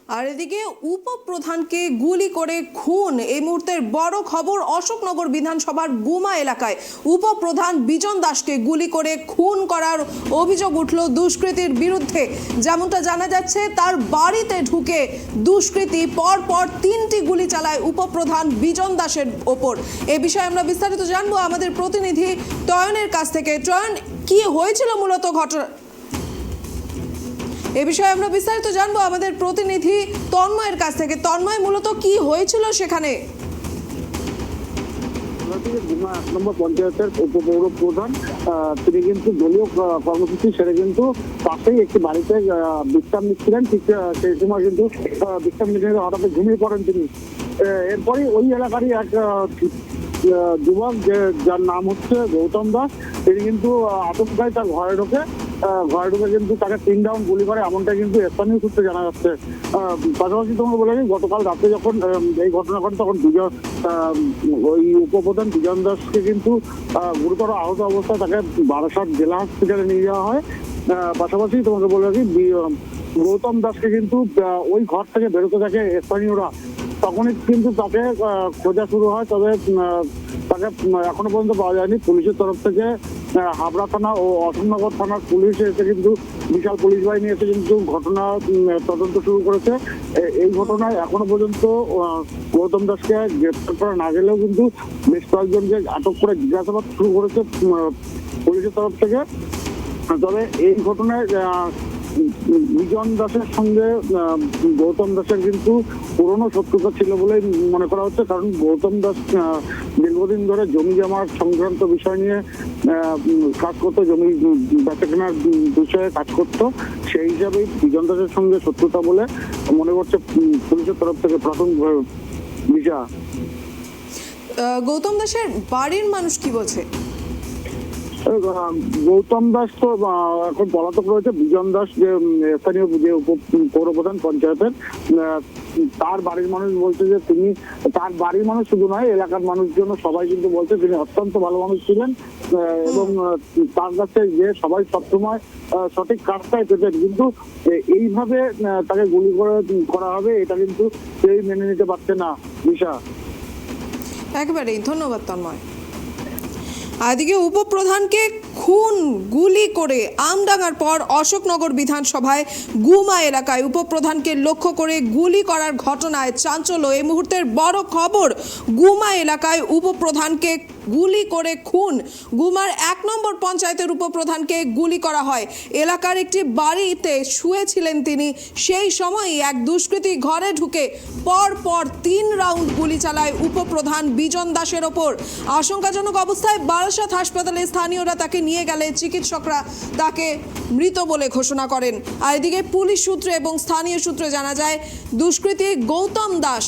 আর এদিকে উপপ্রধানকে গুলি করে খুন এই মুহূর্তের বড় খবর। অশোকনগর বিধানসভার গুমা এলাকায় উপপ্রধান বিজন দাসকে গুলি করে খুন করার অভিযোগ উঠল দুষ্কৃতীর বিরুদ্ধে। যেমনটা জানা যাচ্ছে, তার বাড়িতে ঢুকে দুষ্কৃতী পরপর 3টি গুলি চালায় উপপ্রধান বিজন দাসের ওপর। এ বিষয়ে আমরা বিস্তারিত জানবো আমাদের প্রতিনিধি টয়নের কাছ থেকে। টয়ন, কি হয়েছিল মূলত ঘটনা? এ বিষয়ে আমরা বিস্তারিত জানবো আমাদের প্রতিনিধি তন্ময়ের কাছ থেকে। তন্ময়, মূলত কি হয়েছিল সেখানে? এক নম্বর পঞ্চায়েতের উপপৌর প্রধান তিনি কিন্তু দলীয় কর্মসূচি সেরে কিন্তু পাশেই একটি বাড়িতে বিশ্রাম নিচ্ছিলেন। ঠিক সেই সময় কিন্তু বিশ্রাম নিতে হঠাৎ ঘুমিয়ে পড়েন তিনি। এরপরই ওই এলাকারই এক যুবক যার নাম হচ্ছে গৌতম দাস, তিনি কিন্তু আতঙ্কায় তার ঘরে ঢুকে কিন্তু তাকে 3 রাউন্ড গুলি করে, এমনটা কিন্তু স্থানীয় সূত্রে জানা যাচ্ছে। পাশাপাশি তোমাকে বলে নিই, গতকাল রাতে যখন এই ঘটনা ঘটে তখন ওই উপপ্রধান বিজন দাসকে কিন্তু গুরুতর আহত অবস্থায় তাকে বারাসাত জেলা হসপিটালে নিয়ে যাওয়া হয়। পাশাপাশি তোমাকে বলে রাখি, গৌতম দাসকে কিন্তু ওই ঘর থেকে বেরোতে থাকে স্থানীয়রা। তখনই কিন্তু তাকে খোঁজা শুরু হয়, তবে তাকে এখনো পর্যন্ত পাওয়া যায়নি। পুলিশের তরফ থেকে হাবড়া থানা ও অশোকনগর থানার পুলিশ এসে কিন্তু বিশাল পুলিশ বাহিনী এসে কিন্তু ঘটনা তদন্ত শুরু করেছে। এই ঘটনায় এখনো পর্যন্ত গৌতম দাসকে গ্রেপ্তার করা না গেলেও কিন্তু বেশ কয়েকজনকে আটক করে জিজ্ঞাসাবাদ শুরু করেছে পুলিশের তরফ থেকে। তবে এই ঘটনায় বিজন দাসের সঙ্গে গৌতম দাসের কিন্তু পুরনো শত্রুতা ছিল বলেই মনে করা হচ্ছে, কারণ গৌতম দাস দীর্ঘদিন ধরে জমি জমার সংক্রান্ত বিষয় নিয়ে কাজ করতো, জমি বেচা কেনার বিষয়ে কাজ করতো। সেই হিসাবেই বিজন দাসের সঙ্গে শত্রুতা বলে মনে করছে পুলিশের তরফ থেকে প্রাথমিকভাবে। দিশা, গৌতম দাসের বাড়ির মানুষ কি বলছে? গৌতম দাস তো এখন পলাতক রয়েছে। বিজন দাস যে স্থানীয় যে পৌরপ্রধান পঞ্চায়েতের, তার বাড়ির মানুষ বলছে যে তিনি, তার বাড়ির মানুষ শুধু নয় এলাকার মানুষজন সবাই কিন্তু বলছে তিনি অত্যন্ত ভালো মানুষ ছিলেন এবং তার কাছে যে সবাই সবসময় সঠিক কাজটাই পেতেন। কিন্তু এইভাবে তাকে গুলি করা হবে এটা কিন্তু কেউই মেনে নিতে পারছে না। দিশা, একেবারেই ধন্যবাদ তন্ময়। এদিকে উপপ্রধানকে খুন গুলি করে আমডাঙ্গার পর অশোকনগর বিধানসভায় গুমা এলাকায় উপপ্রধানকে লক্ষ্য করে গুলি করার ঘটনায় চাঞ্চল্য। এই মুহূর্তের বড় খবর, গুমা এলাকায় উপপ্রধানকে গুলি করে খুন। গুমার 1 নম্বর পঞ্চায়েতের উপপ্রধানকে গুলি করা হয়। এলাকার একটি বাড়িতে শুয়েছিলেন তিনি, সেই সময়ই এক দুষ্কৃতী ঘরে ঢুকে পর 3 রাউন্ড গুলি চালায় উপপ্রধান বিজন দাসের ওপর। আশঙ্কাজনক অবস্থায় বারাসাত হাসপাতালে স্থানীয়রা তাকে নিয়ে গেলে চিকিৎসকরা তাকে মৃত বলে ঘোষণা করেন। আর এদিকে পুলিশ সূত্রে এবং স্থানীয় সূত্রে জানা যায়, দুষ্কৃতী গৌতম দাস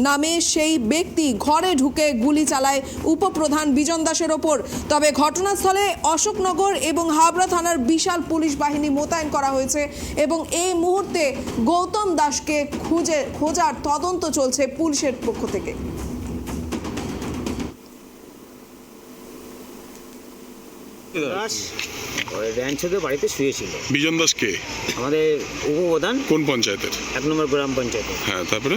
নামে সেই ব্যক্তি ঘরে ঢুকে গুলি চালায় উপপ্রধান বিজন দাসের ওপর। তবে ঘটনাস্থলে অশোকনগর এবং হাবড়া থানার বিশাল পুলিশ বাহিনী মোতায়েন করা হয়েছে এবং এই মুহূর্তে গৌতম দাসকে খোঁজার তদন্ত চলছে পুলিশের পক্ষ থেকে। র্যাঞ্চোদের বাড়িতে শুয়েছিল। বিজন দাসকে আমাদের উপপ্রধান কোন পঞ্চায়েতের? 1 নম্বর গ্রাম পঞ্চায়েতে। হ্যাঁ, তারপরে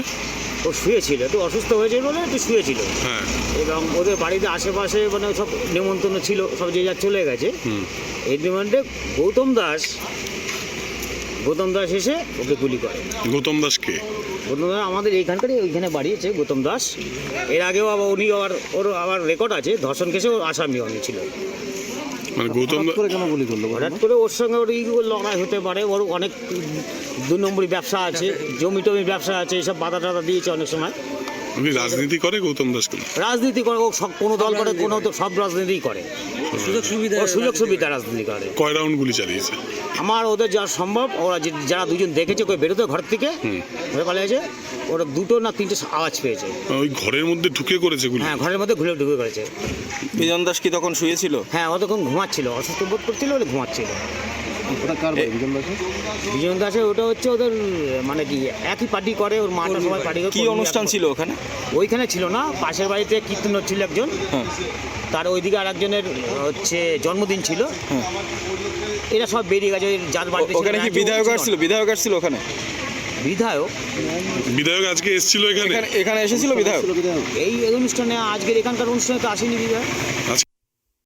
ও শুয়েছিল, একটু অসুস্থ হয়েছিল বলে একটু শুয়েছিল। হ্যাঁ, এবং ওদের বাড়িতে আশেপাশে মানে সব নিমন্ত্রণ ছিল, সব যে যা চলে গেছে। এই ডিমান্ডে গৌতম দাস এসে ওকে গুলি করে। গৌতম দাসকে? গৌতম দাস আমাদের এইখানকারই, ওইখানে বাড়িয়েছে গৌতম দাস। এর আগেও আবার উনি ওর আবার রেকর্ড আছে, ধর্ষণ কেসে আসামি অনেক ছিল। মানে গৌতম কেন গুলি করলো? হঠাৎ করে ওর সঙ্গে ওর লড়াই হতে পারে, ওর অনেক 2 নম্বরই ব্যবসা আছে, জমি টমি ব্যবসা আছে, এইসব বাধা টাধা দিয়েছে অনেক সময়। উনি রাজনীতি করে গৌতম দাস? রাজনীতি করে, ও সব কোনো দল করে, কোনো তো সব রাজনীতিই করে, সুযোগ সুবিধা রাজনীতি করে। কয় রাউন্ড গুলি চালিয়েছে? আমার ওদের যা সম্ভব, ওরা যারা 2জন দেখেছে কই বেরোতে ঘর থেকে ঘরে পালিয়েছে, ওরা 2টো না 3টে আওয়াজ পেয়েছে। ওই ঘরের মধ্যে ঢুকে করেছে গুলি? হ্যাঁ, ঘরের মধ্যে ঢুকে করেছে। বিজন দাস কি তখন শুয়েছিল? হ্যাঁ, ও তখন ঘুমাচ্ছিল, অসুস্থ বোধ করছিল বলে ঘুমাচ্ছিল। বিজন দাসের ওটা হচ্ছে ওদের মানে কি একই পার্টি করে, ওর মাটা সবাই পার্টি করে। কি অনুষ্ঠান ছিল ওখানে? ওইখানে ছিল না, পাশের বাড়িতে কীর্তন হচ্ছিল একজন, তার ওইদিকে আর একজনের হচ্ছে জন্মদিন ছিল। এরা সব বেরিয়ে গেছে, যার বাড়িতে। ওখানে কি বিধায়ক আসছিল? বিধায়ক আসছিল ওখানে? বিধায়ক বিধায়ক আজকে এসেছিল এখানে? এখানে এসেছিল বিধায়ক? এই অনুষ্ঠানে আজকের এখানকার অনুষ্ঠানে তো আসেনি বিধায়ক। আজকে